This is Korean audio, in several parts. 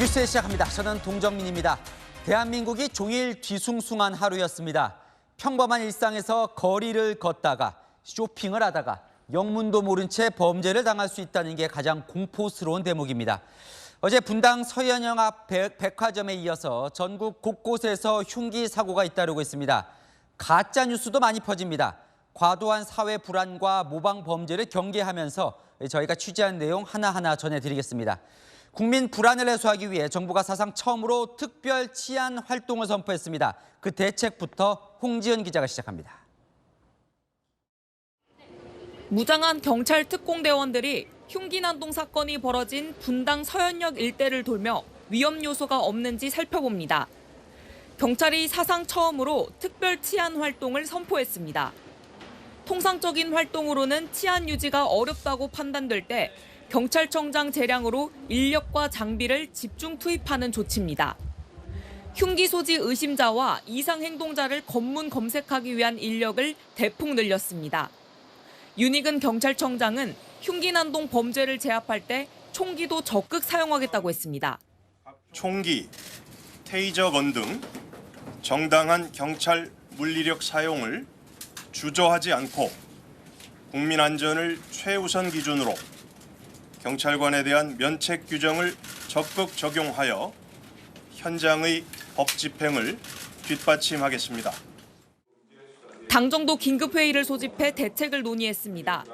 뉴스에 시작합니다. 저는 동정민입니다. 대한민국이 종일 뒤숭숭한 하루였습니다. 평범한 일상에서 거리를 걷다가 쇼핑을 하다가 영문도 모른 채 범죄를 당할 수 있다는 게 가장 공포스러운 대목입니다. 어제 분당 서현역 앞 백화점에 이어서 전국 곳곳에서 흉기 사고가 잇따르고 있습니다. 가짜 뉴스도 많이 퍼집니다. 과도한 사회 불안과 모방 범죄를 경계하면서 저희가 취재한 내용 하나하나 전해드리겠습니다. 국민 불안을 해소하기 위해 정부가 사상 처음으로 특별 치안 활동을 선포했습니다. 그 대책부터 홍지연 기자가 시작합니다. 무장한 경찰 특공대원들이 흉기 난동 사건이 벌어진 분당 서현역 일대를 돌며 위험 요소가 없는지 살펴봅니다. 경찰이 사상 처음으로 특별 치안 활동을 선포했습니다. 통상적인 활동으로는 치안 유지가 어렵다고 판단될 때 경찰청장 재량으로 인력과 장비를 집중 투입하는 조치입니다. 흉기 소지 의심자와 이상 행동자를 검문 검색하기 위한 인력을 대폭 늘렸습니다. 윤익은 경찰청장은 흉기 난동 범죄를 제압할 때 총기도 적극 사용하겠다고 했습니다. 총기, 테이저건 등 정당한 경찰 물리력 사용을 주저하지 않고 국민 안전을 최우선 기준으로 경찰관에 대한 면책 규정을 적극 적용하여 현장의 법 집행을 뒷받침하겠습니다. 당정도 긴급회의를 소집해 대책을 논의했습니다.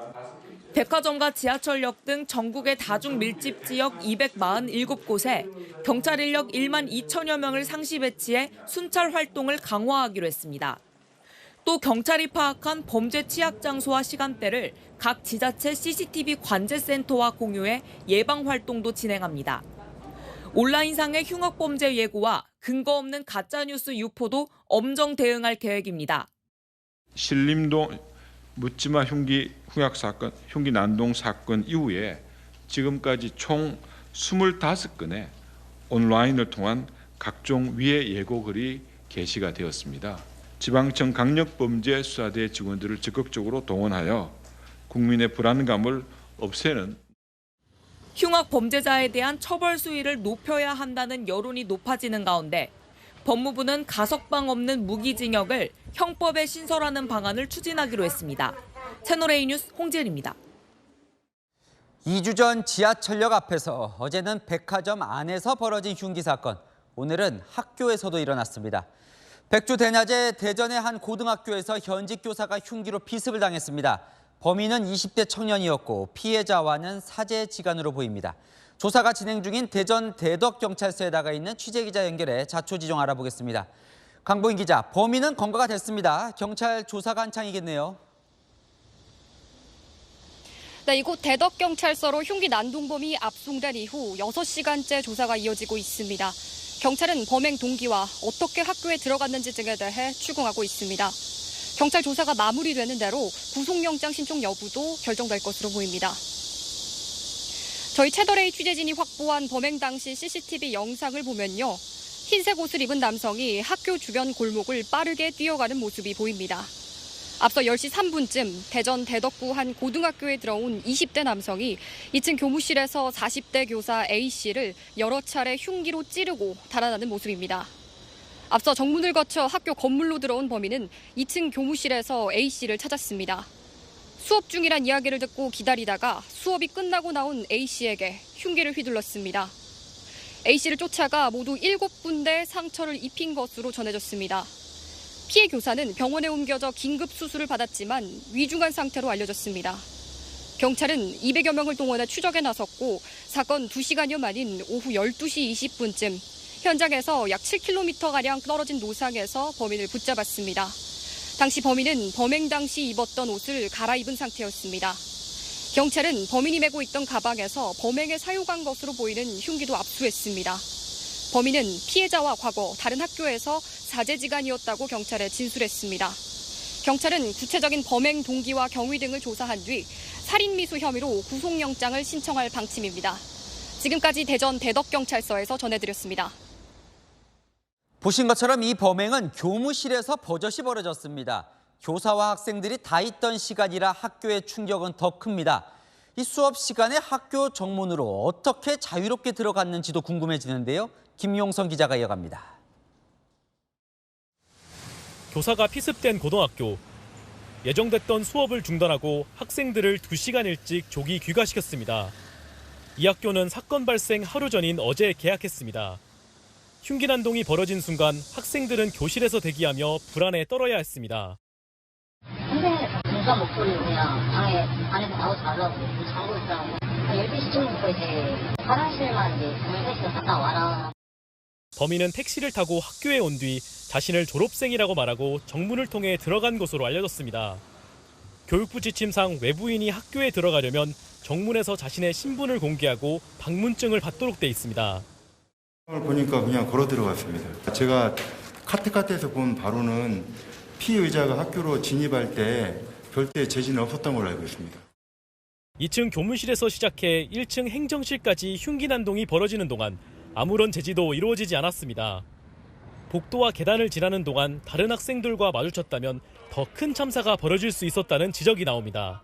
백화점과 지하철역 등 전국의 다중 밀집 지역 247곳에 경찰 인력 1만 2천여 명을 상시 배치해 순찰 활동을 강화하기로 했습니다. 또 경찰이 파악한 범죄 취약 장소와 시간대를 각 지자체 CCTV 관제센터와 공유해 예방 활동도 진행합니다. 온라인상의 흉악범죄 예고와 근거 없는 가짜뉴스 유포도 엄정 대응할 계획입니다. 신림동 묻지마 흉기 흉악 사건, 흉기 난동 사건 이후에 지금까지 총 25건의 온라인을 통한 각종 위해 예고글이 게시가 되었습니다. 지방청 강력범죄수사대 직원들을 적극적으로 동원하여 국민의 불안감을 없애는 흉악 범죄자에 대한 처벌 수위를 높여야 한다는 여론이 높아지는 가운데 법무부는 가석방 없는 무기징역을 형법에 신설하는 방안을 추진하기로 했습니다. 채널A 뉴스 홍지은입니다. 2주 전 지하철역 앞에서 어제는 백화점 안에서 벌어진 흉기 사건, 오늘은 학교에서도 일어났습니다. 백주 대낮에 대전의 한 고등학교에서 현직 교사가 흉기로 피습을 당했습니다. 범인은 20대 청년이었고 피해자와는 사제지간으로 보입니다. 조사가 진행 중인 대전 대덕경찰서에 나가 있는 취재기자 연결해 자초지종 알아보겠습니다. 강보인 기자, 범인은 검거가 됐습니다. 경찰 조사가 한창이겠네요. 네, 이곳 대덕경찰서로 흉기 난동범이 압송된 이후 6시간째 조사가 이어지고 있습니다. 경찰은 범행 동기와 어떻게 학교에 들어갔는지 등에 대해 추궁하고 있습니다. 경찰 조사가 마무리되는 대로 구속영장 신청 여부도 결정될 것으로 보입니다. 저희 채널A 취재진이 확보한 범행 당시 CCTV 영상을 보면요. 흰색 옷을 입은 남성이 학교 주변 골목을 빠르게 뛰어가는 모습이 보입니다. 앞서 10시 3분쯤 대전 대덕구 한 고등학교에 들어온 20대 남성이 2층 교무실에서 40대 교사 A씨를 여러 차례 흉기로 찌르고 달아나는 모습입니다. 앞서 정문을 거쳐 학교 건물로 들어온 범인은 2층 교무실에서 A씨를 찾았습니다. 수업 중이란 이야기를 듣고 기다리다가 수업이 끝나고 나온 A씨에게 흉기를 휘둘렀습니다. A씨를 쫓아가 모두 7군데 상처를 입힌 것으로 전해졌습니다. 피해 교사는 병원에 옮겨져 긴급 수술을 받았지만 위중한 상태로 알려졌습니다. 경찰은 200여 명을 동원해 추적에 나섰고 사건 2시간여 만인 오후 12시 20분쯤 현장에서 약 7km가량 떨어진 노상에서 범인을 붙잡았습니다. 당시 범인은 범행 당시 입었던 옷을 갈아입은 상태였습니다. 경찰은 범인이 메고 있던 가방에서 범행에 사용한 것으로 보이는 흉기도 압수했습니다. 범인은 피해자와 과거 다른 학교에서 사제지간이었다고 경찰에 진술했습니다. 경찰은 구체적인 범행 동기와 경위 등을 조사한 뒤 살인미수 혐의로 구속영장을 신청할 방침입니다. 지금까지 대전 대덕경찰서에서 전해드렸습니다. 보신 것처럼 이 범행은 교무실에서 버젓이 벌어졌습니다. 교사와 학생들이 다 있던 시간이라 학교의 충격은 더 큽니다. 이 수업 시간에 학교 정문으로 어떻게 자유롭게 들어갔는지도 궁금해지는데요. 김용성 기자가 이어갑니다. 교사가 피습된 고등학교. 예정됐던 수업을 중단하고 학생들을 2시간 일찍 조기 귀가시켰습니다. 이 학교는 사건 발생 하루 전인 어제 개학했습니다. 흉기난동이 벌어진 순간 학생들은 교실에서 대기하며 불안에 떨어야 했습니다. 선생님의 공감 목소리로 그냥 안에서 나오지 말라고 잠고 있더라고. 12시쯤부터 이제 화장실만 이제 공백실에 갔다 와라. 범인은 택시를 타고 학교에 온 뒤 자신을 졸업생이라고 말하고 정문을 통해 들어간 것으로 알려졌습니다. 교육부 지침상 외부인이 학교에 들어가려면 정문에서 자신의 신분을 공개하고 방문증을 받도록 돼 있습니다. 보니까 그냥 걸어 들어갔습니다. 제가 카트카트에서 본 바로는 피의자가 학교로 진입할 때 별도의 제지는 없었던 걸로 알고 있습니다. 2층 교무실에서 시작해 1층 행정실까지 흉기난동이 벌어지는 동안 아무런 제지도 이루어지지 않았습니다. 복도와 계단을 지나는 동안 다른 학생들과 마주쳤다면 더 큰 참사가 벌어질 수 있었다는 지적이 나옵니다.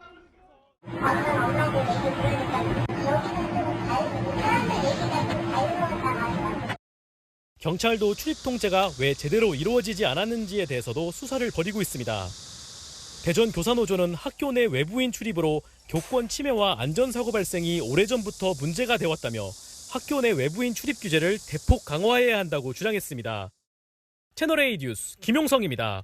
경찰도 출입 통제가 왜 제대로 이루어지지 않았는지에 대해서도 수사를 벌이고 있습니다. 대전 교사노조는 학교 내 외부인 출입으로 교권 침해와 안전사고 발생이 오래전부터 문제가 되었다며 학교 내 외부인 출입 규제를 대폭 강화해야 한다고 주장했습니다. 채널A 뉴스 김용성입니다.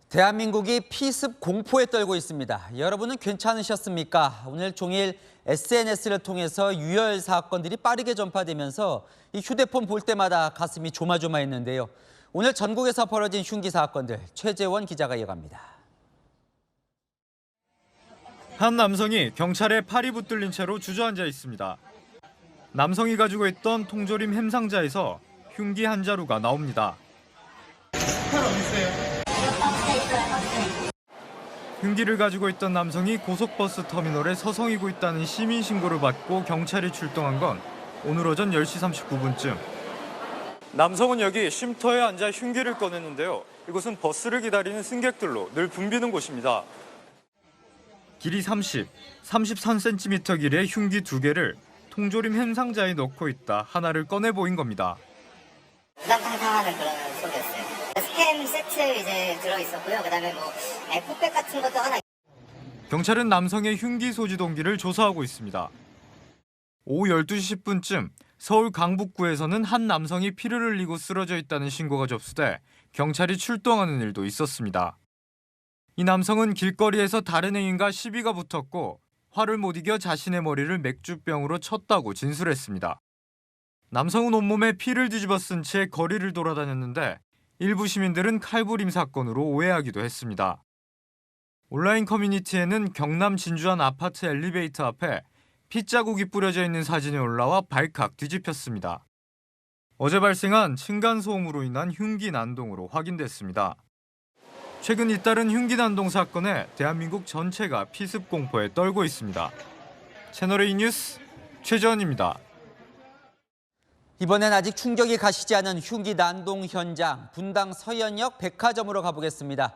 대한민국이 피습 공포에 떨고 있습니다. 여러분은 괜찮으셨습니까? 오늘 종일 SNS를 통해서 유혈 사건들이 빠르게 전파되면서 이 휴대폰 볼 때마다 가슴이 조마조마했는데요. 오늘 전국에서 벌어진 흉기 사건들 최재원 기자가 이어갑니다. 한 남성이 경찰에 팔이 붙들린 채로 주저앉아 있습니다. 남성이 가지고 있던 통조림 햄 상자에서 흉기 한 자루가 나옵니다. 흉기를 가지고 있던 남성이 고속버스 터미널에 서성이고 있다는 시민 신고를 받고 경찰이 출동한 건 오늘 오전 10시 39분쯤. 남성은 여기 쉼터에 앉아 흉기를 꺼냈는데요. 이곳은 버스를 기다리는 승객들로 늘 붐비는 곳입니다. 길이 33cm 길이의 흉기 2개를 통조림 햄 상자에 넣고 있다 하나를 꺼내 보인 겁니다. 상상하는 그런 소리였어요. 스팸 세트 이제 들어있었고요. 그다음에 에코백 같은 것도 하나. 경찰은 남성의 흉기 소지 동기를 조사하고 있습니다. 오후 12시 10분쯤 서울 강북구에서는 한 남성이 피를 흘리고 쓰러져 있다는 신고가 접수돼 경찰이 출동하는 일도 있었습니다. 이 남성은 길거리에서 다른 행인과 시비가 붙었고 화를 못 이겨 자신의 머리를 맥주병으로 쳤다고 진술했습니다. 남성은 온몸에 피를 뒤집어 쓴 채 거리를 돌아다녔는데 일부 시민들은 칼부림 사건으로 오해하기도 했습니다. 온라인 커뮤니티에는 경남 진주한 아파트 엘리베이터 앞에 핏자국이 뿌려져 있는 사진이 올라와 발칵 뒤집혔습니다. 어제 발생한 층간소음으로 인한 흉기 난동으로 확인됐습니다. 최근 잇따른 흉기 난동 사건에 대한민국 전체가 피습 공포에 떨고 있습니다. 채널A 뉴스 최재원입니다. 이번엔 아직 충격이 가시지 않은 흉기 난동 현장, 분당 서현역 백화점으로 가보겠습니다.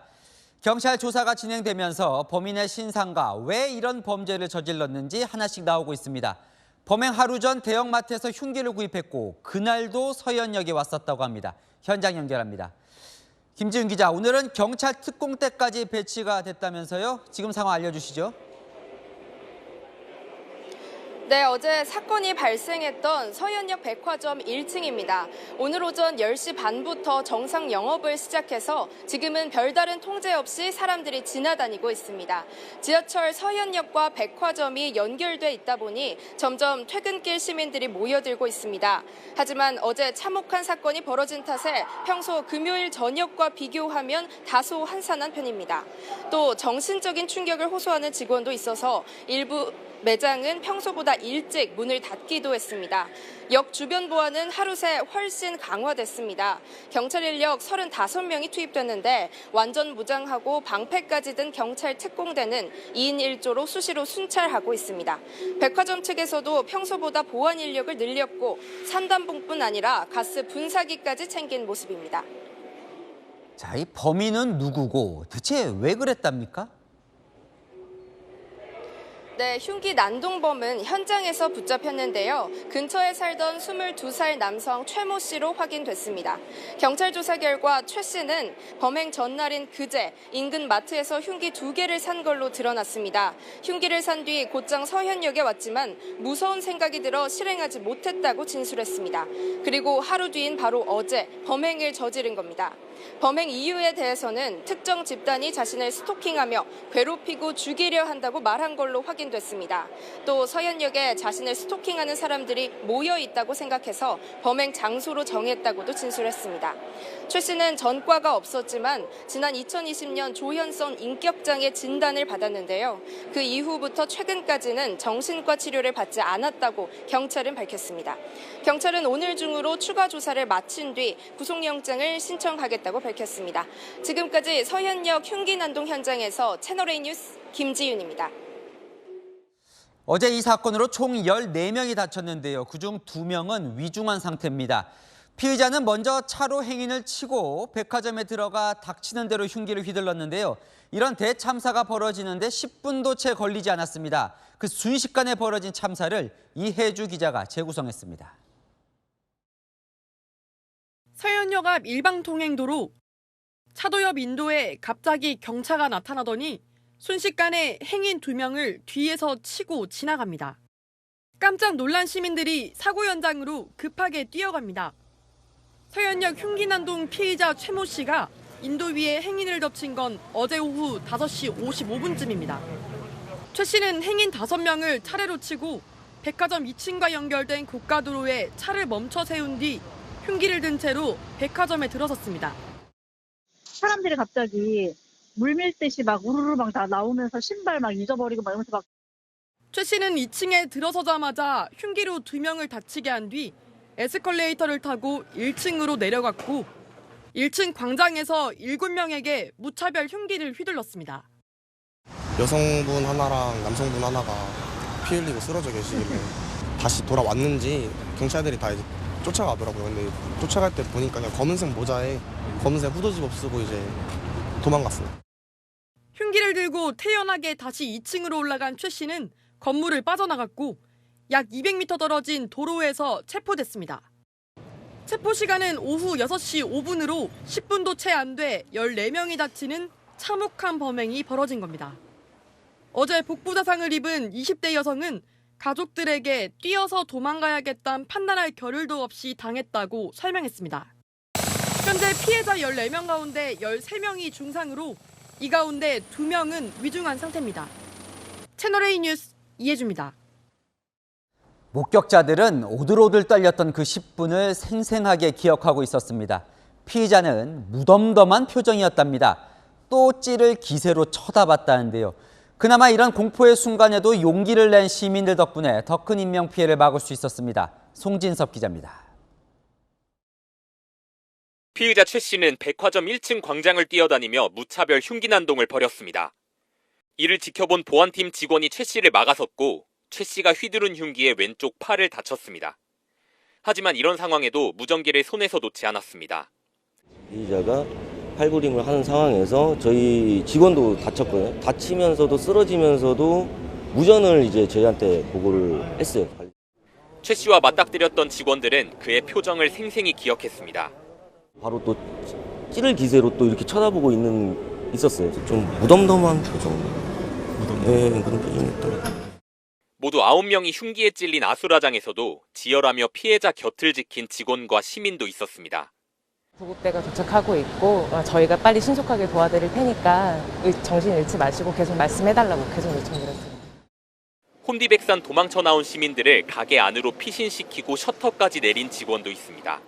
경찰 조사가 진행되면서 범인의 신상과 왜 이런 범죄를 저질렀는지 하나씩 나오고 있습니다. 범행 하루 전 대형마트에서 흉기를 구입했고 그날도 서현역에 왔었다고 합니다. 현장 연결합니다. 김지훈 기자, 오늘은 경찰 특공대까지 배치가 됐다면서요? 지금 상황 알려주시죠. 네, 어제 사건이 발생했던 서현역 백화점 1층입니다. 오늘 오전 10시 반부터 정상 영업을 시작해서 지금은 별다른 통제 없이 사람들이 지나다니고 있습니다. 지하철 서현역과 백화점이 연결돼 있다 보니 점점 퇴근길 시민들이 모여들고 있습니다. 하지만 어제 참혹한 사건이 벌어진 탓에 평소 금요일 저녁과 비교하면 다소 한산한 편입니다. 또 정신적인 충격을 호소하는 직원도 있어서 일부 매장은 평소보다 일찍 문을 닫기도 했습니다. 역 주변 보안은 하루 새 훨씬 강화됐습니다. 경찰 인력 35명이 투입됐는데 완전 무장하고 방패까지 든 경찰 특공대는 2인 1조로 수시로 순찰하고 있습니다. 백화점 측에서도 평소보다 보안 인력을 늘렸고 산단봉뿐 아니라 가스 분사기까지 챙긴 모습입니다. 자, 이 범인은 누구고 대체 왜 그랬답니까? 네, 흉기 난동범은 현장에서 붙잡혔는데요. 근처에 살던 22살 남성 최모 씨로 확인됐습니다. 경찰 조사 결과 최 씨는 범행 전날인 그제 인근 마트에서 흉기 2개를 산 걸로 드러났습니다. 흉기를 산 뒤 곧장 서현역에 왔지만 무서운 생각이 들어 실행하지 못했다고 진술했습니다. 그리고 하루 뒤인 바로 어제 범행을 저지른 겁니다. 범행 이유에 대해서는 특정 집단이 자신을 스토킹하며 괴롭히고 죽이려 한다고 말한 걸로 확인됐습니다. 또 서현역에 자신을 스토킹하는 사람들이 모여 있다고 생각해서 범행 장소로 정했다고도 진술했습니다. 최 씨는 전과가 없었지만 지난 2020년 조현성 인격장애 진단을 받았는데요. 그 이후부터 최근까지는 정신과 치료를 받지 않았다고 경찰은 밝혔습니다. 경찰은 오늘 중으로 추가 조사를 마친 뒤 구속영장을 신청하겠다고 밝혔습니다. 지금까지 서현역 흉기난동 현장에서 채널A 뉴스 김지윤입니다. 어제 이 사건으로 총 14명이 다쳤는데요. 그중 2명은 위중한 상태입니다. 피의자는 먼저 차로 행인을 치고 백화점에 들어가 닥치는 대로 흉기를 휘둘렀는데요. 이런 대참사가 벌어지는데 10분도 채 걸리지 않았습니다. 그 순식간에 벌어진 참사를 이혜주 기자가 재구성했습니다. 서현역 앞 일방통행도로 차도 옆 인도에 갑자기 경차가 나타나더니 순식간에 행인 2명을 뒤에서 치고 지나갑니다. 깜짝 놀란 시민들이 사고 현장으로 급하게 뛰어갑니다. 서현역 흉기난동 피의자 최모 씨가 인도 위에 행인을 덮친 건 어제 오후 5시 55분쯤입니다. 최 씨는 행인 5명을 차례로 치고 백화점 2층과 연결된 고가도로에 차를 멈춰 세운 뒤 흉기를 든 채로 백화점에 들어섰습니다. 사람들이 갑자기 물밀듯이 막 우르르 막 다 나오면서 신발 막 잊어버리고 막 이러면서 막. 최 씨는 2층에 들어서자마자 흉기로 2명을 다치게 한 뒤 에스컬레이터를 타고 1층으로 내려갔고 1층 광장에서 7명에게 무차별 흉기를 휘둘렀습니다. 여성분 하나랑 남성분 하나가 피 흘리고 쓰러져 계시길래 다시 돌아왔는지 경찰들이 다 이제 쫓아가더라고요. 근데 쫓아갈 때 보니까 그냥 검은색 모자에 검은색 후드집업 쓰고 이제 도망갔어요. 흉기를 들고 태연하게 다시 2층으로 올라간 최 씨는 건물을 빠져나갔고 약 200m 떨어진 도로에서 체포됐습니다. 체포 시간은 오후 6시 5분으로 10분도 채 안 돼 14명이 다치는 참혹한 범행이 벌어진 겁니다. 어제 복부자상을 입은 20대 여성은 가족들에게 뛰어서 도망가야겠다는 판단할 겨를도 없이 당했다고 설명했습니다. 현재 피해자 14명 가운데 13명이 중상으로 이 가운데 2명은 위중한 상태입니다. 채널A 뉴스 이혜주입니다. 목격자들은 오들오들 떨렸던 그 10분을 생생하게 기억하고 있었습니다. 피의자는 무덤덤한 표정이었답니다. 또 찌를 기세로 쳐다봤다는데요. 그나마 이런 공포의 순간에도 용기를 낸 시민들 덕분에 더 큰 인명피해를 막을 수 있었습니다. 송진섭 기자입니다. 피의자 최 씨는 백화점 1층 광장을 뛰어다니며 무차별 흉기난동을 벌였습니다. 이를 지켜본 보안팀 직원이 최 씨를 막아섰고 최 씨가 휘두른 흉기에 왼쪽 팔을 다쳤습니다. 하지만 이런 상황에도 무전기를 손에서 놓지 않았습니다. 피의자가 팔부림을 하는 상황에서 저희 직원도 다쳤거든요. 다치면서도 쓰러지면서도 무전을 이제 저희한테 보고를 했어요. 최 씨와 맞닥뜨렸던 직원들은 그의 표정을 생생히 기억했습니다. 바로 또 찌를 기세로 또 이렇게 쳐다보고 있었어요. 좀 무덤덤한 표정. 네, 그런 표정이었더라고요. 모두 9명이 흉기에 찔린 아수라장에서도 지혈하며 피해자 곁을 지킨 직원과 시민도 있었습니다. 구급대가 도착하고 있고 저희가 빨리 신속하게 도와드릴 테니까 정신 잃지 마시고 계속 말씀해달라고 계속 요청드렸습니다. 혼비백산 도망쳐 나온 시민들을 가게 안으로 피신시키고 셔터까지 내린 직원도 있습니다.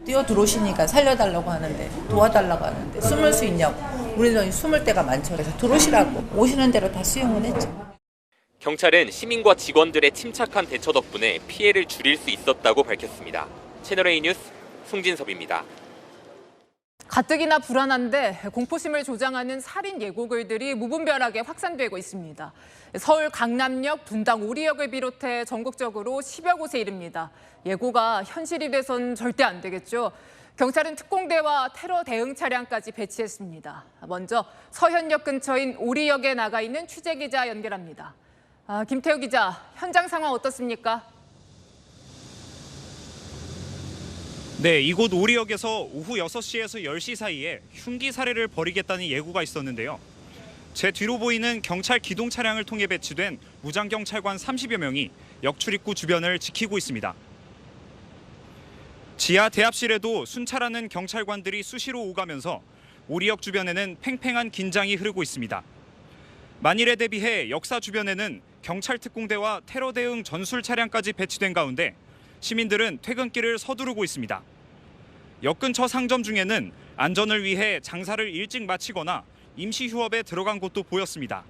뛰어 들어오시니까 살려달라고 하는데 도와달라고 하는데 숨을 수 있냐고. 우리는 숨을 데가 많죠. 그래서 들어오시라고 오시는 대로 다 수용을 했죠. 경찰은 시민과 직원들의 침착한 대처 덕분에 피해를 줄일 수 있었다고 밝혔습니다. 채널A 뉴스 송진섭입니다. 가뜩이나 불안한데 공포심을 조장하는 살인 예고글들이 무분별하게 확산되고 있습니다. 서울 강남역, 분당 오리역을 비롯해 전국적으로 10여 곳에 이릅니다. 예고가 현실이 돼선 절대 안 되겠죠. 경찰은 특공대와 테러 대응 차량까지 배치했습니다. 먼저 서현역 근처인 오리역에 나가 있는 취재기자 연결합니다. 김태우 기자, 현장 상황 어떻습니까? 네, 이곳 오리역에서 오후 6시에서 10시 사이에 흉기 살해를 벌이겠다는 예고가 있었는데요. 제 뒤로 보이는 경찰 기동 차량을 통해 배치된 무장경찰관 30여 명이 역 출입구 주변을 지키고 있습니다. 지하 대합실에도 순찰하는 경찰관들이 수시로 오가면서 오리역 주변에는 팽팽한 긴장이 흐르고 있습니다. 만일에 대비해 역사 주변에는 경찰 특공대와 테러 대응 전술 차량까지 배치된 가운데 시민들은 퇴근길을 서두르고 있습니다. 역 근처 상점 중에는 안전을 위해 장사를 일찍 마치거나 임시 휴업에 들어간 곳도 보였습니다.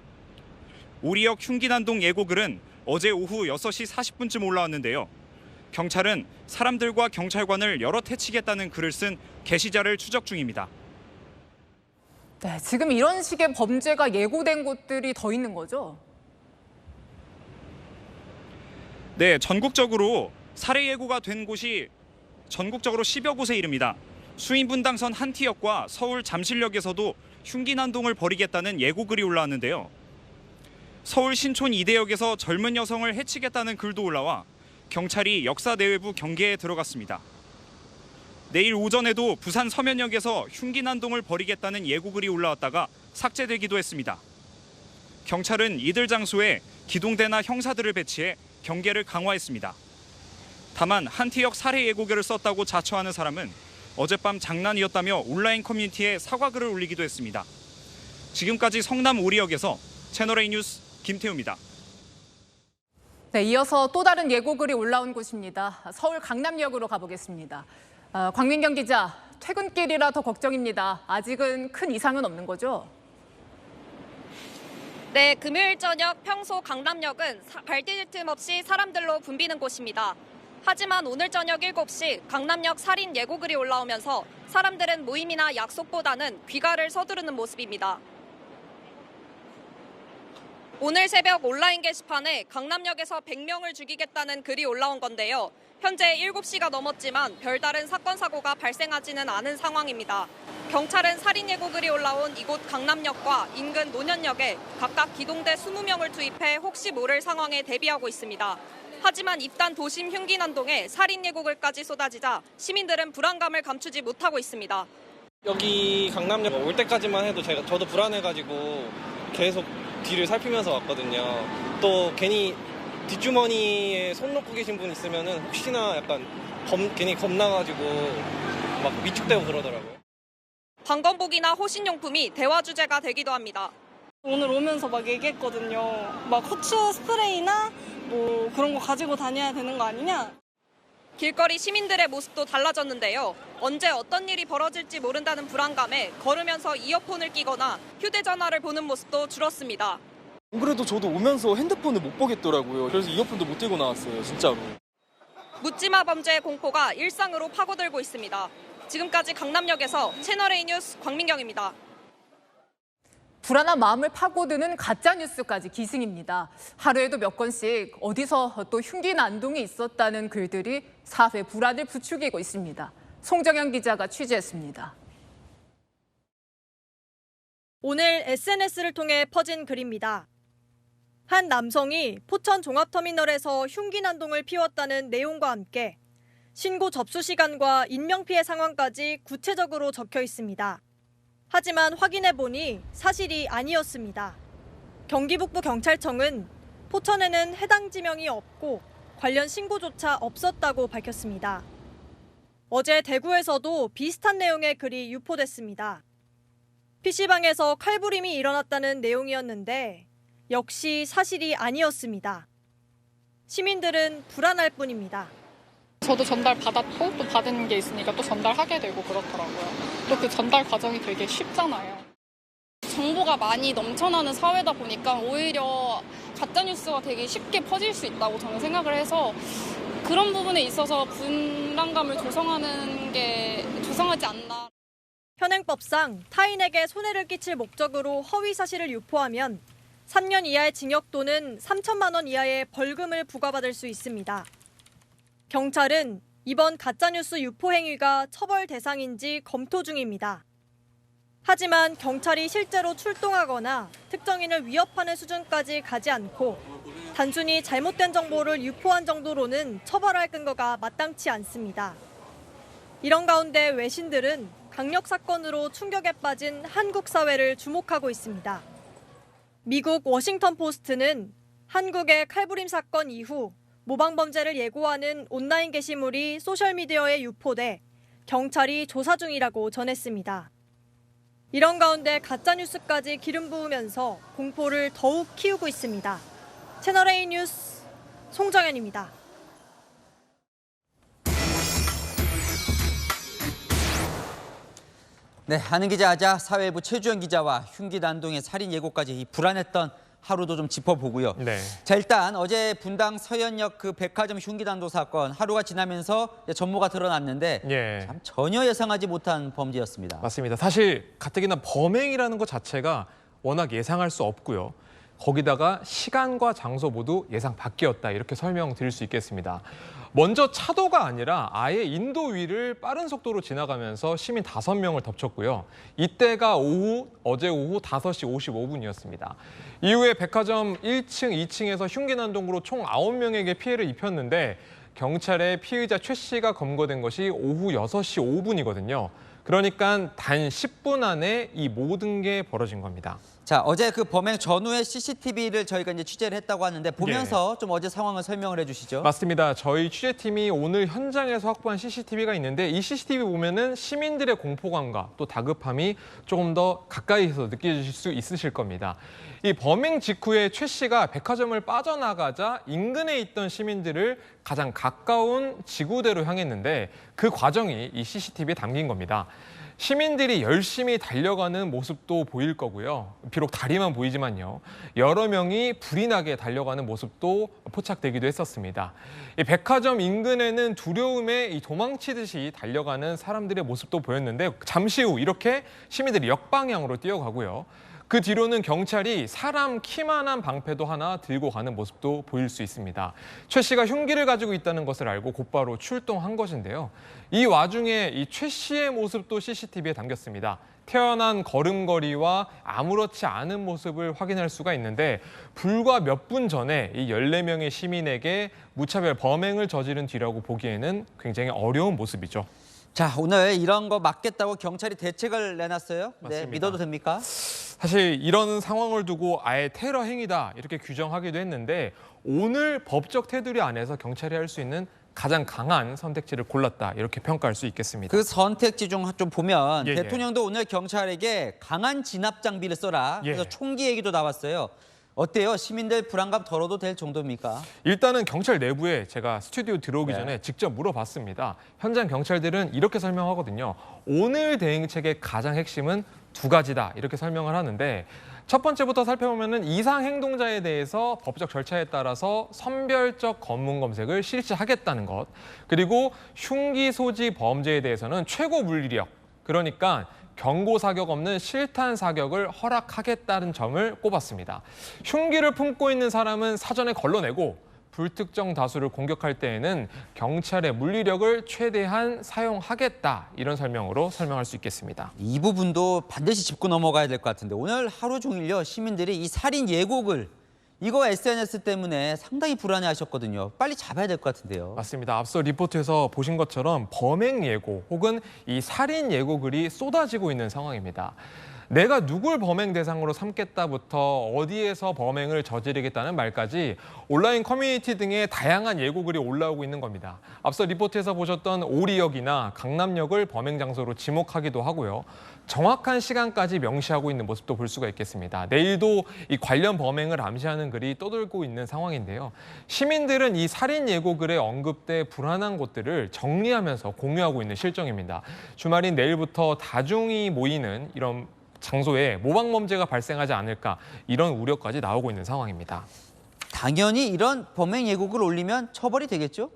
오리역 흉기난동 예고글은 어제 오후 6시 40분쯤 올라왔는데요. 경찰은 사람들과 경찰관을 여럿 해치겠다는 글을 쓴 게시자를 추적 중입니다. 네, 지금 이런 식의 범죄가 예고된 곳들이 더 있는 거죠? 네, 전국적으로 살해 예고가 된 곳이 전국적으로 10여 곳에 이릅니다. 수인분당선 한티역과 서울 잠실역에서도 흉기난동을 벌이겠다는 예고글이 올라왔는데요. 서울 신촌 이대역에서 젊은 여성을 해치겠다는 글도 올라와 경찰이 역사 내외부 경계에 들어갔습니다. 내일 오전에도 부산 서면역에서 흉기난동을 벌이겠다는 예고글이 올라왔다가 삭제되기도 했습니다. 경찰은 이들 장소에 기동대나 형사들을 배치해 경계를 강화했습니다. 다만 한티역 살해 예고글을 썼다고 자처하는 사람은 어젯밤 장난이었다며 온라인 커뮤니티에 사과글을 올리기도 했습니다. 지금까지 성남 오리역에서 채널A 뉴스 김태우입니다. 네, 이어서 또 다른 예고글이 올라온 곳입니다. 서울 강남역으로 가보겠습니다. 광민경 기자, 퇴근길이라 더 걱정입니다. 아직은 큰 이상은 없는 거죠? 네, 금요일 저녁 평소 강남역은 발 디딜 틈 없이 사람들로 붐비는 곳입니다. 하지만 오늘 저녁 7시 강남역 살인 예고글이 올라오면서 사람들은 모임이나 약속보다는 귀가를 서두르는 모습입니다. 오늘 새벽 온라인 게시판에 강남역에서 100명을 죽이겠다는 글이 올라온 건데요. 현재 7시가 넘었지만 별다른 사건 사고가 발생하지는 않은 상황입니다. 경찰은 살인 예고글이 올라온 이곳 강남역과 인근 논현역에 각각 기동대 20명을 투입해 혹시 모를 상황에 대비하고 있습니다. 하지만 입단 도심 흉기난동에 살인 예고글까지 쏟아지자 시민들은 불안감을 감추지 못하고 있습니다. 여기 강남역 올 때까지만 해도 저도 불안해가지고 계속 뒤를 살피면서 왔거든요. 또 괜히 뒷주머니에 손 놓고 계신 분 있으면 혹시나 약간 괜히 겁나가지고 막 위축되고 그러더라고요. 방검복이나 호신용품이 대화 주제가 되기도 합니다. 오늘 오면서 막 얘기했거든요. 막 후추 스프레이나 뭐 그런 거 가지고 다녀야 되는 거 아니냐? 길거리 시민들의 모습도 달라졌는데요. 언제 어떤 일이 벌어질지 모른다는 불안감에 걸으면서 이어폰을 끼거나 휴대전화를 보는 모습도 줄었습니다. 안 그래도 저도 오면서 핸드폰을 못 보겠더라고요. 그래서 이어폰도 못 들고 나왔어요, 진짜로. 묻지마 범죄의 공포가 일상으로 파고들고 있습니다. 지금까지 강남역에서 채널A 뉴스 광민경입니다. 불안한 마음을 파고드는 가짜뉴스까지 기승입니다. 하루에도 몇 건씩 어디서 또 흉기난동이 있었다는 글들이 사회 불안을 부추기고 있습니다. 송정현 기자가 취재했습니다. 오늘 SNS를 통해 퍼진 글입니다. 한 남성이 포천 종합터미널에서 흉기난동을 피웠다는 내용과 함께 신고 접수 시간과 인명피해 상황까지 구체적으로 적혀 있습니다. 하지만 확인해보니 사실이 아니었습니다. 경기북부경찰청은 포천에는 해당 지명이 없고 관련 신고조차 없었다고 밝혔습니다. 어제 대구에서도 비슷한 내용의 글이 유포됐습니다. PC방에서 칼부림이 일어났다는 내용이었는데 역시 사실이 아니었습니다. 시민들은 불안할 뿐입니다. 저도 전달 받았고 또 받은 게 있으니까 또 전달하게 되고 그렇더라고요. 또 그 전달 과정이 되게 쉽잖아요. 정보가 많이 넘쳐나는 사회다 보니까 오히려 가짜뉴스가 되게 쉽게 퍼질 수 있다고 저는 생각을 해서 그런 부분에 있어서 불안감을 조성하지 않나. 현행법상 타인에게 손해를 끼칠 목적으로 허위 사실을 유포하면 3년 이하의 징역 또는 3천만 원 이하의 벌금을 부과받을 수 있습니다. 경찰은 이번 가짜뉴스 유포 행위가 처벌 대상인지 검토 중입니다. 하지만 경찰이 실제로 출동하거나 특정인을 위협하는 수준까지 가지 않고 단순히 잘못된 정보를 유포한 정도로는 처벌할 근거가 마땅치 않습니다. 이런 가운데 외신들은 강력 사건으로 충격에 빠진 한국 사회를 주목하고 있습니다. 미국 워싱턴 포스트는 한국의 칼부림 사건 이후 모방 범죄를 예고하는 온라인 게시물이 소셜미디어에 유포돼 경찰이 조사 중이라고 전했습니다. 이런 가운데 가짜뉴스까지 기름 부으면서 공포를 더욱 키우고 있습니다. 채널A 뉴스 송정현입니다. 네, 하는 기자 하자 사회부 최주영 기자와 흉기 난동의 살인 예고까지 이 불안했던 하루도 좀 짚어보고요. 네. 자, 일단 어제 분당 서현역 그 백화점 흉기 난도 사건 하루가 지나면서 전모가 드러났는데 예. 참 전혀 예상하지 못한 범죄였습니다. 맞습니다. 사실 가뜩이나 범행이라는 것 자체가 워낙 예상할 수 없고요. 거기다가 시간과 장소 모두 예상 밖이었다 이렇게 설명드릴 수 있겠습니다. 먼저 차도가 아니라 아예 인도 위를 빠른 속도로 지나가면서 시민 5명을 덮쳤고요. 이때가 어제 오후 5시 55분이었습니다. 이후에 백화점 1층, 2층에서 흉기 난동으로 총 9명에게 피해를 입혔는데 경찰에 피의자 최 씨가 검거된 것이 오후 6시 5분이거든요. 그러니까 단 10분 안에 이 모든 게 벌어진 겁니다. 자, 어제 그 범행 전후의 CCTV를 저희가 이제 취재를 했다고 하는데 보면서 좀 어제 상황을 설명을 해주시죠. 맞습니다. 저희 취재팀이 오늘 현장에서 확보한 CCTV가 있는데 이 CCTV 보면은 시민들의 공포감과 또 다급함이 조금 더 가까이서 느껴지실 수 있으실 겁니다. 이 범행 직후에 최 씨가 백화점을 빠져나가자 인근에 있던 시민들을 가장 가까운 지구대로 향했는데 그 과정이 이 CCTV에 담긴 겁니다. 시민들이 열심히 달려가는 모습도 보일 거고요. 비록 다리만 보이지만요. 여러 명이 불이 나게 달려가는 모습도 포착되기도 했었습니다. 이 백화점 인근에는 두려움에 도망치듯이 달려가는 사람들의 모습도 보였는데 잠시 후 이렇게 시민들이 역방향으로 뛰어가고요. 그 뒤로는 경찰이 사람 키만한 방패도 하나 들고 가는 모습도 보일 수 있습니다. 최 씨가 흉기를 가지고 있다는 것을 알고 곧바로 출동한 것인데요. 이 와중에 이 최 씨의 모습도 CCTV에 담겼습니다. 태연한 걸음걸이와 아무렇지 않은 모습을 확인할 수가 있는데 불과 몇 분 전에 이 14명의 시민에게 무차별 범행을 저지른 뒤라고 보기에는 굉장히 어려운 모습이죠. 자, 오늘 이런 거 막겠다고 경찰이 대책을 내놨어요. 맞습니다. 네, 믿어도 됩니까? 사실 이런 상황을 두고 아예 테러 행위다 이렇게 규정하기도 했는데 오늘 법적 테두리 안에서 경찰이 할 수 있는 가장 강한 선택지를 골랐다 이렇게 평가할 수 있겠습니다. 그 선택지 중 좀 보면 예, 대통령도 오늘 경찰에게 강한 진압 장비를 써라. 그래서 예. 총기 얘기도 나왔어요. 어때요? 시민들 불안감 덜어도 될 정도입니까? 일단은 경찰 내부에 제가 스튜디오 들어오기 네. 전에 직접 물어봤습니다. 현장 경찰들은 이렇게 설명하거든요. 오늘 대응책의 가장 핵심은 2가지다 이렇게 설명을 하는데 첫 번째부터 살펴보면 이상 행동자에 대해서 법적 절차에 따라서 선별적 검문 검색을 실시하겠다는 것. 그리고 흉기 소지 범죄에 대해서는 최고 물리력. 그러니까 경고 사격 없는 실탄 사격을 허락하겠다는 점을 꼽았습니다. 흉기를 품고 있는 사람은 사전에 걸러내고 불특정 다수를 공격할 때에는 경찰의 물리력을 최대한 사용하겠다 이런 설명으로 설명할 수 있겠습니다. 이 부분도 반드시 짚고 넘어가야 될 것 같은데 오늘 하루 종일요 시민들이 이 살인 예고글 이거 SNS 때문에 상당히 불안해하셨거든요. 빨리 잡아야 될 것 같은데요. 맞습니다. 앞서 리포트에서 보신 것처럼 범행 예고 혹은 이 살인 예고 글이 쏟아지고 있는 상황입니다. 내가 누굴 범행 대상으로 삼겠다부터 어디에서 범행을 저지르겠다는 말까지 온라인 커뮤니티 등의 다양한 예고글이 올라오고 있는 겁니다. 앞서 리포트에서 보셨던 오리역이나 강남역을 범행 장소로 지목하기도 하고요. 정확한 시간까지 명시하고 있는 모습도 볼 수가 있겠습니다. 내일도 이 관련 범행을 암시하는 글이 떠돌고 있는 상황인데요. 시민들은 이 살인 예고글에 언급돼 불안한 곳들을 정리하면서 공유하고 있는 실정입니다. 주말인 내일부터 다중이 모이는 이런 장소에 모방범죄가 발생하지 않을까 이런 우려까지 나오고 있는 상황입니다. 당연히 이런 범행 예고글 올리면 처벌이 되겠죠?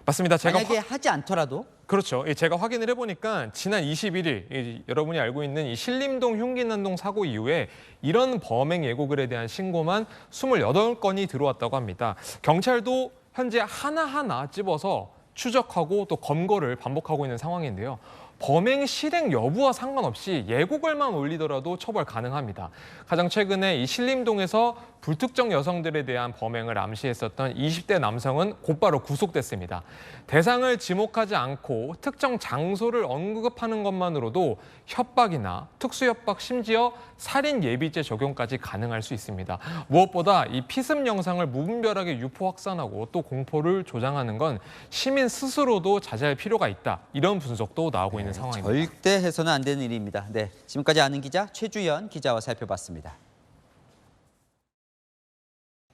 맞습니다. 제가 만약에 하지 않더라도? 그렇죠. 제가 확인을 해보니까 지난 21일 여러분이 알고 있는 이 신림동 흉기 난동 사고 이후에 이런 범행 예고글에 대한 신고만 28건이 들어왔다고 합니다. 경찰도 현재 하나하나 찝어서 추적하고 또 검거를 반복하고 있는 상황인데요. 범행 실행 여부와 상관없이 예고글만 올리더라도 처벌 가능합니다. 가장 최근에 이 신림동에서 불특정 여성들에 대한 범행을 암시했었던 20대 남성은 곧바로 구속됐습니다. 대상을 지목하지 않고 특정 장소를 언급하는 것만으로도 협박이나 특수협박, 심지어 살인 예비죄 적용까지 가능할 수 있습니다. 무엇보다 이 피습 영상을 무분별하게 유포 확산하고 또 공포를 조장하는 건 시민 스스로도 자제할 필요가 있다. 이런 분석도 나오고 있는 상황입니다. 절대 해서는 안 되는 일입니다. 네, 지금까지 아는 기자 최주연 기자와 살펴봤습니다.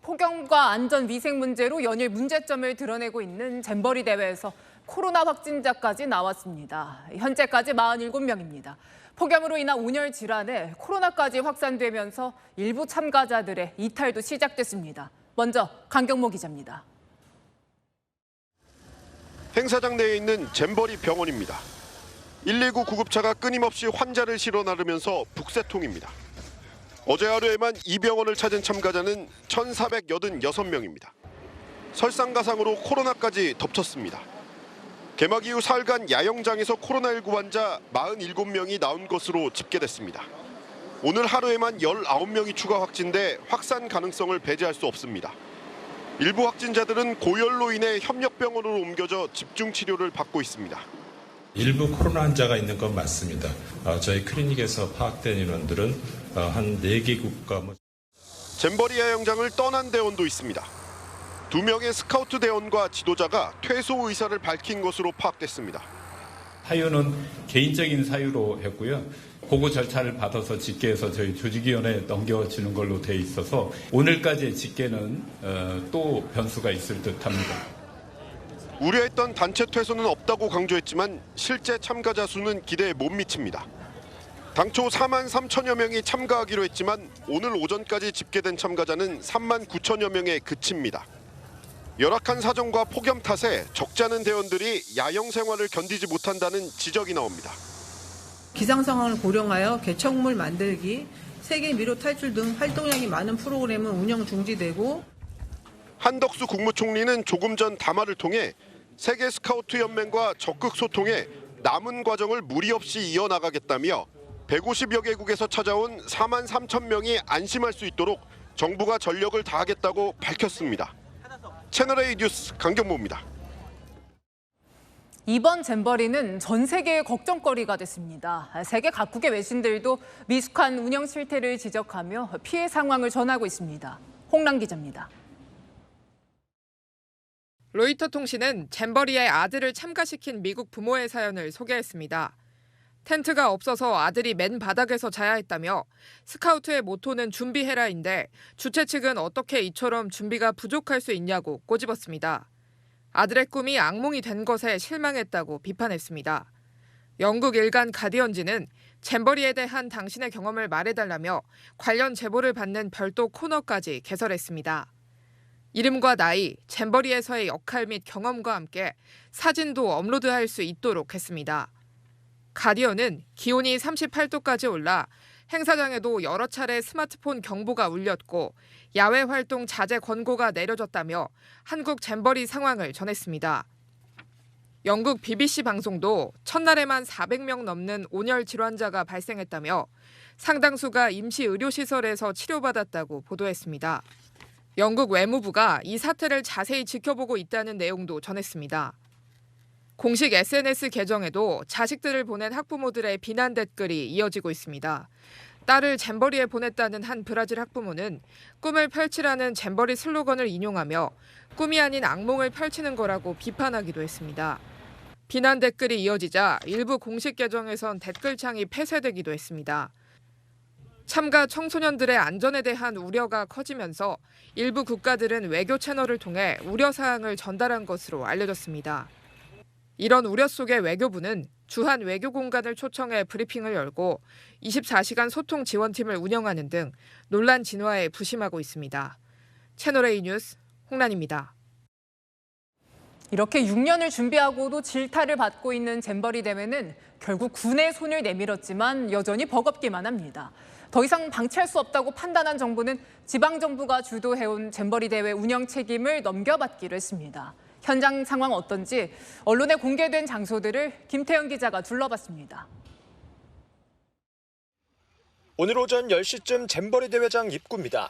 폭염과 안전위생 문제로 연일 문제점을 드러내고 있는 잼버리 대회에서 코로나 확진자까지 나왔습니다. 현재까지 47명입니다. 폭염으로 인한 온열 질환에 코로나까지 확산되면서 일부 참가자들의 이탈도 시작됐습니다. 먼저 강경모 기자입니다. 행사장 내에 있는 잼버리 병원입니다. 119 구급차가 끊임없이 환자를 실어 나르면서 북새통입니다. 어제 하루에만 이 병원을 찾은 참가자는 1,486명입니다. 설상가상으로 코로나까지 덮쳤습니다. 개막 이후 사흘간 야영장에서 코로나19 환자 47명이 나온 것으로 집계됐습니다. 오늘 하루에만 19명이 추가 확진돼 확산 가능성을 배제할 수 없습니다. 일부 확진자들은 고열로 인해 협력병원으로 옮겨져 집중 치료를 받고 있습니다. 일부 코로나 환자가 있는 건 맞습니다. 저희 클리닉에서 파악된 인원들은 한 4개 국가. 잼버리 야영장을 떠난 대원도 있습니다. 2명의 스카우트 대원과 지도자가 퇴소 의사를 밝힌 것으로 파악됐습니다. 사유는 개인적인 사유로 했고요. 보고 절차를 받아서 집계해서 저희 조직위원회에 넘겨지는 걸로 돼 있어서 오늘까지의 집계는 또 변수가 있을 듯합니다. 우려했던 단체 퇴소는 없다고 강조했지만 실제 참가자 수는 기대에 못 미칩니다. 당초 4만 3천여 명이 참가하기로 했지만 오늘 오전까지 집계된 참가자는 3만 9천여 명에 그칩니다. 열악한 사정과 폭염 탓에 적지 않은 대원들이 야영 생활을 견디지 못한다는 지적이 나옵니다. 기상 상황을 고려하여 개척물 만들기, 세계 미로 탈출 등 활동량이 많은 프로그램은 운영 중지되고 한덕수 국무총리는 조금 전 담화를 통해 세계 스카우트 연맹과 적극 소통해 남은 과정을 무리 없이 이어나가겠다며 150여 개국에서 찾아온 4만 3천 명이 안심할 수 있도록 정부가 전력을 다하겠다고 밝혔습니다. 채널A 뉴스 강경모입니다. 이번 잼버리는 전 세계의 걱정거리가 됐습니다. 세계 각국의 외신들도 미숙한 운영 실태를 지적하며 피해 상황을 전하고 있습니다. 홍란 기자입니다. 로이터 통신은 잼버리의 아들을 참가시킨 미국 부모의 사연을 소개했습니다. 텐트가 없어서 아들이 맨 바닥에서 자야 했다며 스카우트의 모토는 준비해라인데 주최 측은 어떻게 이처럼 준비가 부족할 수 있냐고 꼬집었습니다. 아들의 꿈이 악몽이 된 것에 실망했다고 비판했습니다. 영국 일간 가디언지는 잼버리에 대한 당신의 경험을 말해달라며 관련 제보를 받는 별도 코너까지 개설했습니다. 이름과 나이, 잼버리에서의 역할 및 경험과 함께 사진도 업로드할 수 있도록 했습니다. 가디언은 기온이 38도까지 올라 행사장에도 여러 차례 스마트폰 경보가 울렸고 야외 활동 자제 권고가 내려졌다며 한국 잼버리 상황을 전했습니다. 영국 BBC 방송도 첫날에만 400명 넘는 온열 질환자가 발생했다며 상당수가 임시 의료시설에서 치료받았다고 보도했습니다. 영국 외무부가 이 사태를 자세히 지켜보고 있다는 내용도 전했습니다. 공식 SNS 계정에도 자식들을 보낸 학부모들의 비난 댓글이 이어지고 있습니다. 딸을 잼버리에 보냈다는 한 브라질 학부모는 꿈을 펼치라는 잼버리 슬로건을 인용하며 꿈이 아닌 악몽을 펼치는 거라고 비판하기도 했습니다. 비난 댓글이 이어지자 일부 공식 계정에선 댓글창이 폐쇄되기도 했습니다. 참가 청소년들의 안전에 대한 우려가 커지면서 일부 국가들은 외교 채널을 통해 우려사항을 전달한 것으로 알려졌습니다. 이런 우려 속에 외교부는 주한 외교공간을 초청해 브리핑을 열고 24시간 소통 지원팀을 운영하는 등 논란 진화에 부심하고 있습니다. 채널A 뉴스 홍란입니다. 이렇게 6년을 준비하고도 질타를 받고 있는 잼버리 대회는 결국 군의 손을 내밀었지만 여전히 버겁기만 합니다. 더 이상 방치할 수 없다고 판단한 정부는 지방정부가 주도해온 잼버리 대회 운영 책임을 넘겨받기로 했습니다. 현장 상황 어떤지 언론에 공개된 장소들을 김태형 기자가 둘러봤습니다. 오늘 오전 10시쯤 잼버리 대회장 입구입니다.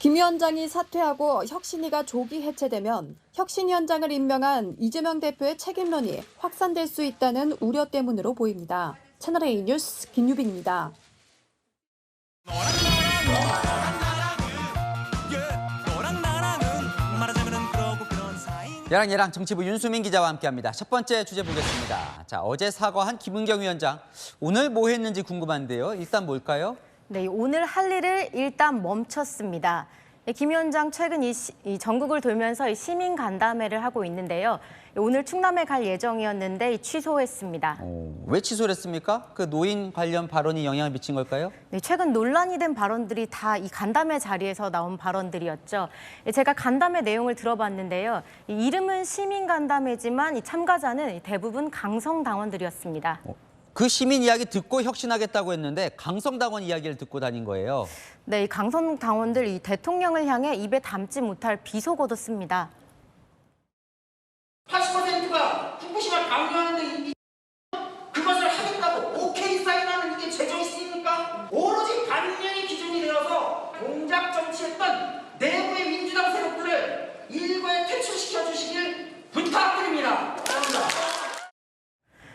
김 위원장이 사퇴하고 혁신위가 조기 해체되면 혁신위원장을 임명한 이재명 대표의 책임론이 확산될 수 있다는 우려 때문으로 보입니다. 채널A 뉴스 김유빈입니다. 얘랑 정치부 윤수민 기자와 함께합니다. 첫 번째 주제 보겠습니다. 자, 어제 사과한 김은경 위원장, 오늘 뭐 했는지 궁금한데요. 일단 뭘까요? 네, 오늘 할 일을 일단 멈췄습니다. 김 위원장 최근 이 전국을 돌면서 이 시민 간담회를 하고 있는데요. 오늘 충남에 갈 예정이었는데 취소했습니다. 왜 취소를 했습니까? 그 노인 관련 발언이 영향을 미친 걸까요? 네, 최근 논란이 된 발언들이 다 이 간담회 자리에서 나온 발언들이었죠. 제가 간담회 내용을 들어봤는데요. 이 이름은 시민 간담회지만 이 참가자는 대부분 강성당원들이었습니다. 그 시민 이야기 듣고 혁신하겠다고 했는데 강성당원 이야기를 듣고 다닌 거예요. 네, 이 강성당원들 이 대통령을 향해 입에 담지 못할 비속어도 씁니다. 80%가 후쿠시마 방류하는데 그것을 하겠다고 오케이 사인하는 이게 재정이 쓰입니까? 오로지 반면의 기준이 되어서 공작 정치했던 내부의 민주당 세력들을 일거에 퇴출시켜 주시길 부탁드립니다. 감사합니다.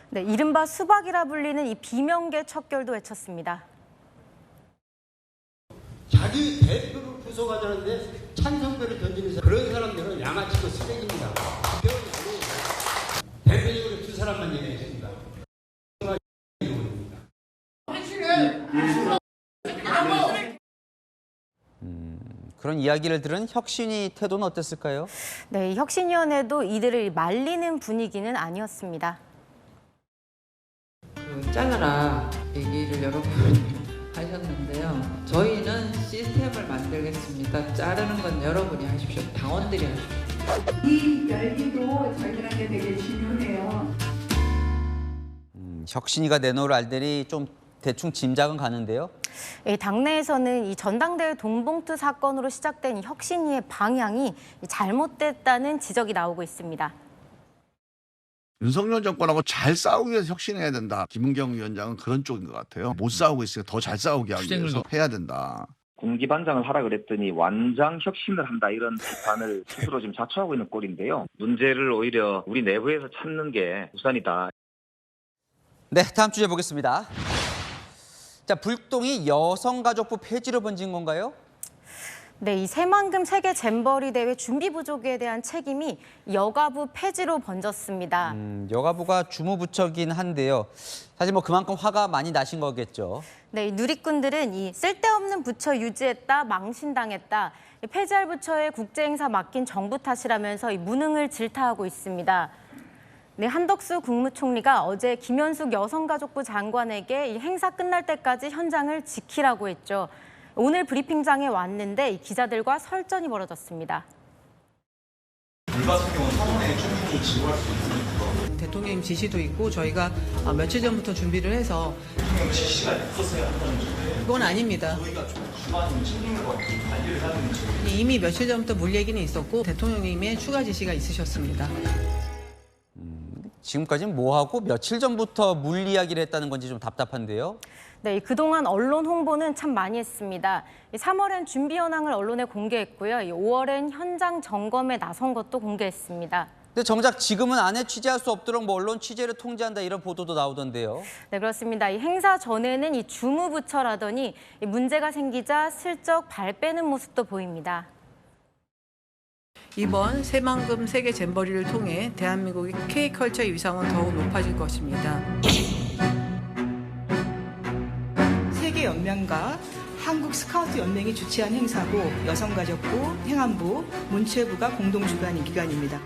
네, 이른바 수박이라 불리는 이 비명계 척결도 외쳤습니다. 자기 대표를 구속하자는데 찬성표를 던지면서 그런 사람들은 양아치고 쓰레기입니다. 대표적으로 두 사람만 얘기했습니다. 그런 이야기를 들은 혁신위 태도는 어땠을까요? 네, 혁신위원회도 이들을 말리는 분위기는 아니었습니다. 잘라라 얘기를 여러 번 하셨는데요. 저희는 시스템을 만들겠습니다. 자르는 건 여러분이 하십시오. 당원들이 하십시오. 이 열기도 저희들한테 되게 중요해요. 혁신위가 내놓을 알들이 좀 대충 짐작은 가는데요. 당내에서는 이 전당대회 돈봉투 사건으로 시작된 혁신위의 방향이 잘못됐다는 지적이 나오고 있습니다. 윤석열 정권하고 잘 싸우기 위해서 혁신해야 된다. 김은경 위원장은 그런 쪽인 것 같아요. 못 싸우고 있으니까 더 잘 싸우게 하기 위해서 해야 된다. 군기반장을 하라 그랬더니 완장 혁신을 한다 이런 비판을 스스로 지금 자초하고 있는 꼴인데요. 문제를 오히려 우리 내부에서 찾는 게 우선이다. 네, 다음 주제 보겠습니다. 자, 불똥이 여성가족부 폐지로 번진 건가요? 네, 이 새만금 세계 잼버리 대회 준비 부족에 대한 책임이 여가부 폐지로 번졌습니다. 여가부가 주무부처긴 한데요. 사실 뭐 그만큼 화가 많이 나신 거겠죠. 네, 누리꾼들은 이 쓸데없는 부처 유지했다, 망신당했다, 폐지할 부처에 국제행사 맡긴 정부 탓이라면서 이 무능을 질타하고 있습니다. 네, 한덕수 국무총리가 어제 김현숙 여성가족부 장관에게 이 행사 끝날 때까지 현장을 지키라고 했죠. 오늘 브리핑장에 왔는데 이 기자들과 설전이 벌어졌습니다. 불 같은 경우는 사전에 충분히 지도할 수 있는 대통령 지시도 있고 저희가 며칠 전부터 준비를 해서 대통령 지시가 있었어야 한다는 건데 그건 아닙니다. 저희가 좀 주관 챙기는 것 같아요. 관리를 하는 게 이미 며칠 전부터 물 얘기는 있었고 대통령님의 추가 지시가 있으셨습니다. 지금까지는 뭐하고 며칠 전부터 물 이야기를 했다는 건지 좀 답답한데요. 네, 그동안 언론 홍보는 참 많이 했습니다. 3월엔 준비 현황을 언론에 공개했고요. 5월엔 현장 점검에 나선 것도 공개했습니다. 근데 정작 지금은 안에 취재할 수 없도록 뭐 언론 취재를 통제한다 이런 보도도 나오던데요. 네, 그렇습니다. 이 행사 전에는 이 주무부처라더니 문제가 생기자 슬쩍 발 빼는 모습도 보입니다. 이번 새만금 세계 잼버리를 통해 대한민국의 K컬처의 위상은 더욱 높아질 것입니다. 세계연맹과 한국스카우트연맹이 주최한 행사고 여성가족부, 행안부, 문체부가 공동 주관인 기관입니다.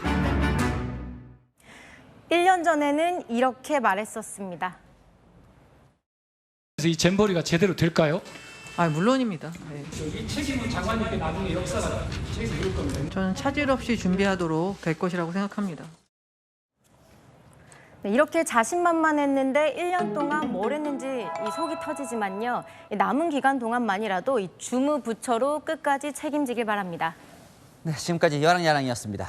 1년 전에는 이렇게 말했었습니다. 그래서 이 잼버리가 제대로 될까요? 물론입니다. 네. 이 책임은 장관님께 나중에 역사가 책임을 이룰 겁니다. 저는 차질 없이 준비하도록 될 것이라고 생각합니다. 네, 이렇게 자신만만했는데 1년 동안 뭘 했는지 이 속이 터지지만요. 남은 기간 동안만이라도 이 주무부처로 끝까지 책임지길 바랍니다. 네, 지금까지 여랑야랑이었습니다.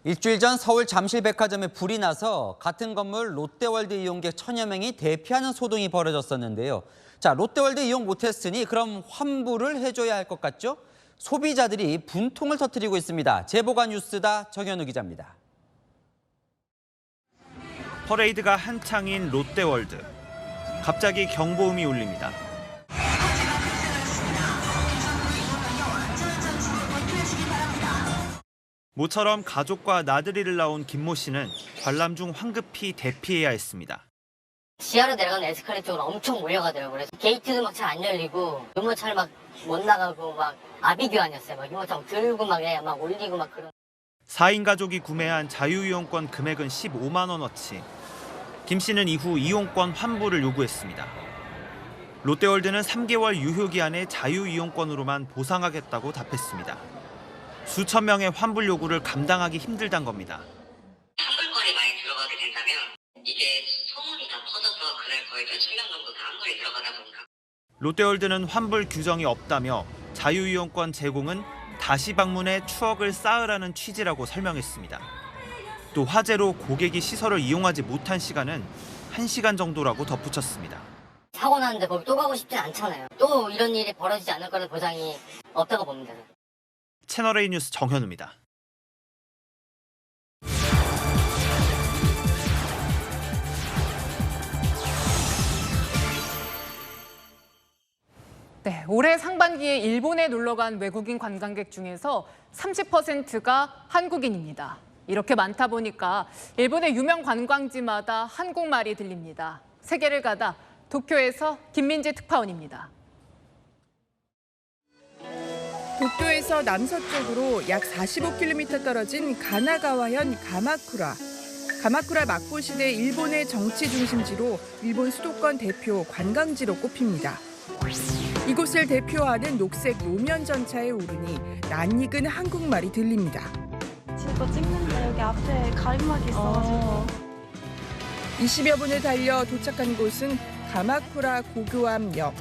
일주일 전 서울 잠실백화점에 불이 나서 같은 건물 롯데월드 이용객 1000여 명이 대피하는 소동이 벌어졌었는데요. 자, 롯데월드 이용 못했으니 그럼 환불을 해줘야 할 것 같죠? 소비자들이 분통을 터뜨리고 있습니다. 제보가 뉴스다 정현우 기자입니다. 퍼레이드가 한창인 롯데월드. 갑자기 경보음이 울립니다. 모처럼 가족과 나들이를 나온 김모 씨는 관람 중 황급히 대피해야 했습니다. 지하로 내려가는 에스컬레이터 쪽으로 엄청 몰려가더라고요. 그래서 게이트도 막 잘 안 열리고 유모차를 막 못 나가고 막 아비규 아니었어요. 막 유모차 막 들고 막 올리고 막 그런. 4인 가족이 구매한 자유이용권 금액은 15만 원어치. 김 씨는 이후 이용권 환불을 요구했습니다. 롯데월드는 3개월 유효기한의 자유이용권으로만 보상하겠다고 답했습니다. 수천 명의 환불 요구를 감당하기 힘들단 겁니다. 환불권이 많이 들어가게 된다면 이게 소문이 다 퍼져서 그날 거의 몇 천 명 정도 다 환불이 들어가다 보니까. 롯데월드는 환불 규정이 없다며 자유이용권 제공은 다시 방문해 추억을 쌓으라는 취지라고 설명했습니다. 또 화재로 고객이 시설을 이용하지 못한 시간은 1시간 정도라고 덧붙였습니다. 사고 났는데 거기 또 가고 싶진 않잖아요. 또 이런 일이 벌어지지 않을 거라는 보장이 없다고 봅니다. 채널A 뉴스 정현우입니다. 네, 올해 상반기에 일본에 놀러간 외국인 관광객 중에서 30%가 한국인입니다. 이렇게 많다 보니까 일본의 유명 관광지마다 한국말이 들립니다. 세계를 가다 도쿄에서 김민지 특파원입니다. 도쿄에서 남서쪽으로 약 45km 떨어진 가나가와현 가마쿠라. 가마쿠라 막고시대 일본의 정치 중심지로 일본 수도권 대표 관광지로 꼽힙니다. 이곳을 대표하는 녹색 노면 전차에 오르니 낯익은 한국말이 들립니다. 이거 찍는데 여기 앞에 가림막이 있어가지고 20여 분을 달려 도착한 곳은 가마쿠라 고교암역.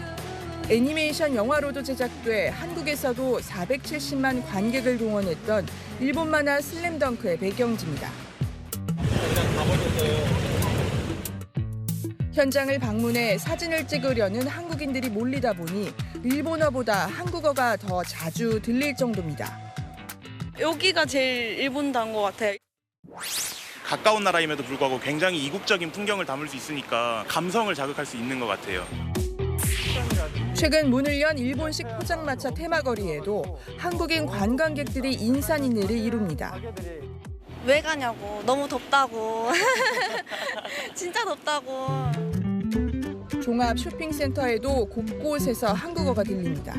애니메이션 영화로도 제작돼 한국에서도 470만 관객을 동원했던 일본 만화 슬램덩크의 배경지입니다. 현장을 방문해 사진을 찍으려는 한국인들이 몰리다 보니 일본어보다 한국어가 더 자주 들릴 정도입니다. 여기가 제일 일본다운 것 같아요. 가까운 나라임에도 불구하고 굉장히 이국적인 풍경을 담을 수 있으니까 감성을 자극할 수 있는 것 같아요. 최근 문을 연 일본식 포장마차 테마거리에도 한국인 관광객들이 인산인해를 이룹니다. 왜 가냐고, 너무 덥다고. 진짜 덥다고. 종합 쇼핑센터에도 곳곳에서 한국어가 들립니다.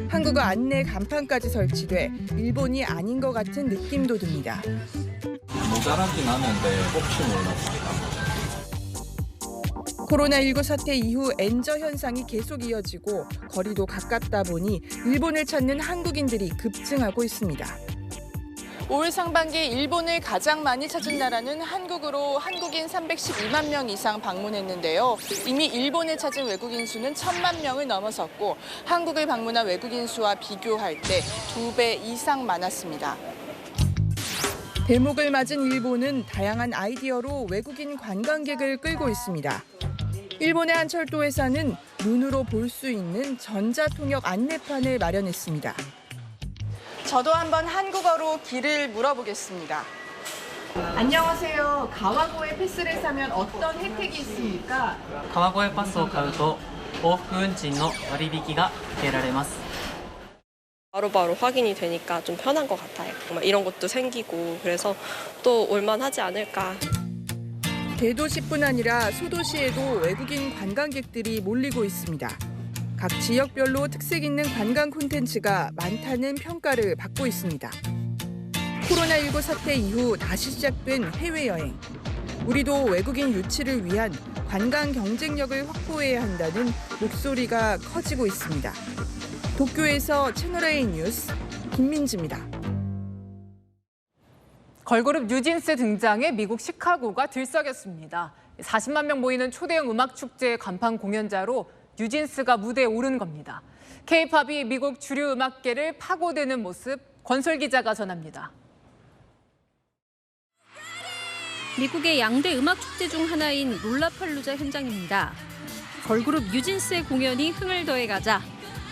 한국어 안내 간판까지 설치돼 일본이 아닌 것 같은 느낌도 듭니다. 모자라긴 하는데 혹시 몰라서. 코로나19 사태 이후 엔저 현상이 계속 이어지고 거리도 가깝다 보니 일본을 찾는 한국인들이 급증하고 있습니다. 올 상반기 일본을 가장 많이 찾은 나라는 한국으로 한국인 312만 명 이상 방문했는데요. 이미 일본을 찾은 외국인 수는 1000만 명을 넘어섰고 한국을 방문한 외국인 수와 비교할 때 2배 이상 많았습니다. 대목을 맞은 일본은 다양한 아이디어로 외국인 관광객을 끌고 있습니다. 일본의 한 철도회사는 눈으로 볼 수 있는 전자통역 안내판을 마련했습니다. 저도 한번 한국어로 길을 물어보겠습니다. 안녕하세요. 가와고에 패스를 사면 어떤 혜택이 있습니까? 川越パスを買うと往復運賃の割引が受けられます。 바로바로 확인이 되니까 좀 편한 것 같아요. 이런 것도 생기고 그래서 또 올만하지 않을까. 대도시뿐 아니라 소도시에도 외국인 관광객들이 몰리고 있습니다. 각 지역별로 특색 있는 관광 콘텐츠가 많다는 평가를 받고 있습니다. 코로나19 사태 이후 다시 시작된 해외여행. 우리도 외국인 유치를 위한 관광 경쟁력을 확보해야 한다는 목소리가 커지고 있습니다. 도쿄에서 채널A 뉴스 김민지입니다. 걸그룹 뉴진스 등장에 미국 시카고가 들썩였습니다. 40만 명 모이는 초대형 음악축제의 간판 공연자로 뉴진스가 무대에 오른 겁니다. K-팝이 미국 주류 음악계를 파고드는 모습 권솔 기자가 전합니다. 미국의 양대 음악 축제 중 하나인 롤라팔루자 현장입니다. 걸그룹 뉴진스의 공연이 흥을 더해가자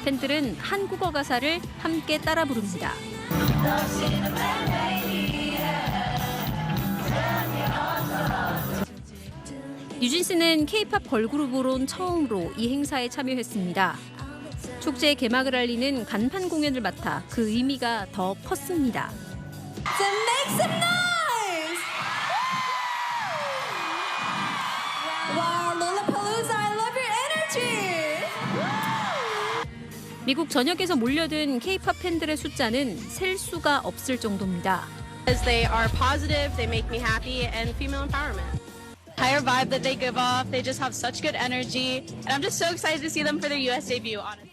팬들은 한국어 가사를 함께 따라 부릅니다. 뉴진스는 K-팝 걸그룹으론 처음으로 이 행사에 참여했습니다. 축제 개막을 알리는 간판 공연을 맡아 그 의미가 더 컸습니다. Make some noise! Wow, Lollapalooza, I love your energy! 미국 전역에서 몰려든 K-팝 팬들의 숫자는 셀 수가 없을 정도입니다. As they are positive, they make me happy, and female empowerment. Higher vibe that they give off, they just have such good energy, and I'm just so excited to see them for their US debut, honestly.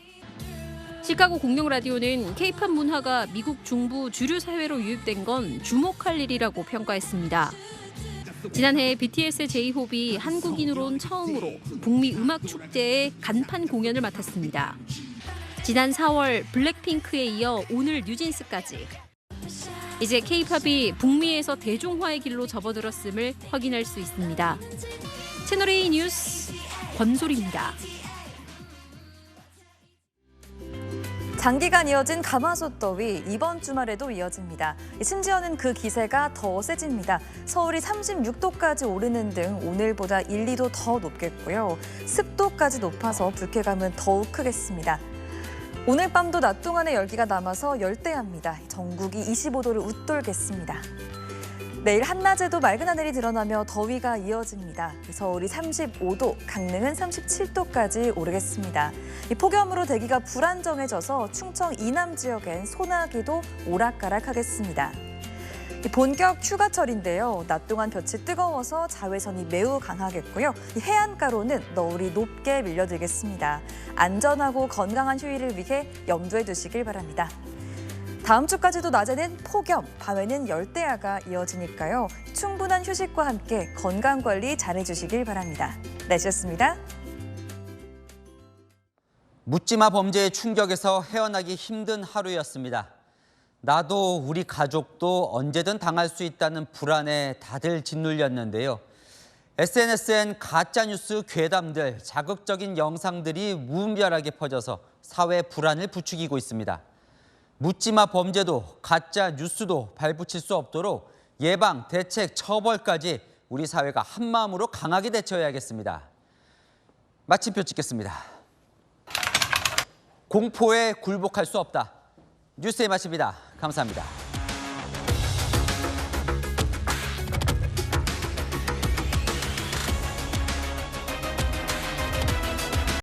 시카고 공영 라디오는 K-팝 문화가 미국 중부 주류 사회로 유입된 건 주목할 일이라고 평가했습니다. 지난해 BTS의 제이홉이 한국인으론 처음으로 북미 음악 축제의 간판 공연을 맡았습니다. 지난 4월 블랙핑크에 이어 오늘 뉴진스까지. 이제 K-팝이 북미에서 대중화의 길로 접어들었음을 확인할 수 있습니다. 채널A 뉴스 권소리입니다. 장기간 이어진 가마솥 더위 이번 주말에도 이어집니다. 심지어는 그 기세가 더 세집니다. 서울이 36도까지 오르는 등 오늘보다 1, 2도 더 높겠고요. 습도까지 높아서 불쾌감은 더욱 크겠습니다. 오늘 밤도 낮 동안의 열기가 남아서 열대야입니다. 전국이 25도를 웃돌겠습니다. 내일 한낮에도 맑은 하늘이 드러나며 더위가 이어집니다. 서울이 35도, 강릉은 37도까지 오르겠습니다. 폭염으로 대기가 불안정해져서 충청 이남 지역엔 소나기도 오락가락하겠습니다. 본격 휴가철인데요. 낮 동안 볕이 뜨거워서 자외선이 매우 강하겠고요. 해안가로는 너울이 높게 밀려들겠습니다. 안전하고 건강한 휴일을 위해 염두에 두시길 바랍니다. 다음 주까지도 낮에는 폭염, 밤에는 열대야가 이어지니까요. 충분한 휴식과 함께 건강관리 잘해주시길 바랍니다. 날씨였습니다. 묻지마 범죄의 충격에서 헤어나기 힘든 하루였습니다. 나도 우리 가족도 언제든 당할 수 있다는 불안에 다들 짓눌렸는데요. SNS엔 가짜뉴스 괴담들, 자극적인 영상들이 무분별하게 퍼져서 사회 불안을 부추기고 있습니다. 묻지마 범죄도 가짜 뉴스도 발붙일 수 없도록 예방, 대책, 처벌까지 우리 사회가 한마음으로 강하게 대처해야겠습니다. 마침표 찍겠습니다. 공포에 굴복할 수 없다. 뉴스의 마칩니다. 감사합니다.